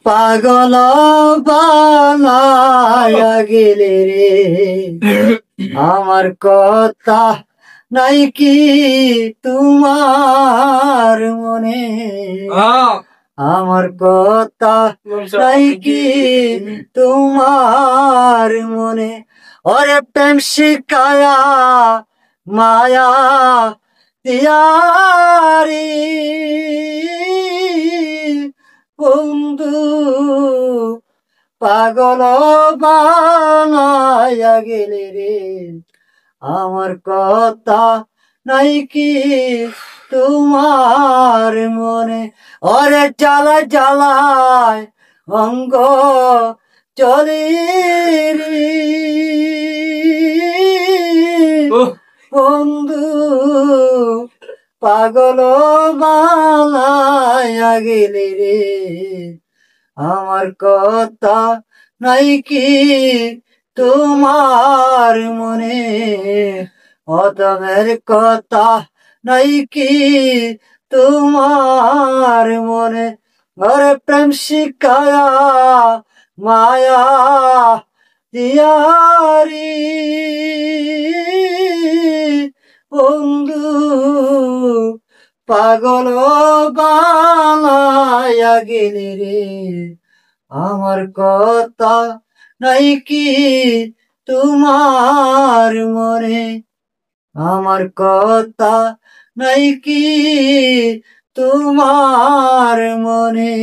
পাগল বানায়া গেলে রে আমার কথা নাই কি তোমার মনে আমার কথা নাই কি তোমার মনে ওরে প্রেম শিখায়া মায়া দিয়ারি বন্ধু পাগল বানায়া গেলে রে আমার কথা নাই কি তোমার মনে ওরে জ্বালা জ্বালায় অঙ্গ চলি রে বন্ধু পাগল বানায়া গেলে রে আমার কথা নাই কি তোমার মনে অতমের কথা নাই কি তোমার মনে ঘরে প্রেম শিখায়া মায়া দিয়ারি বন্ধু পাগল বানায়া গেলে রে আমার কথা নাই কি তোমার মনে আমার কথা নাই কি তোমার মনে।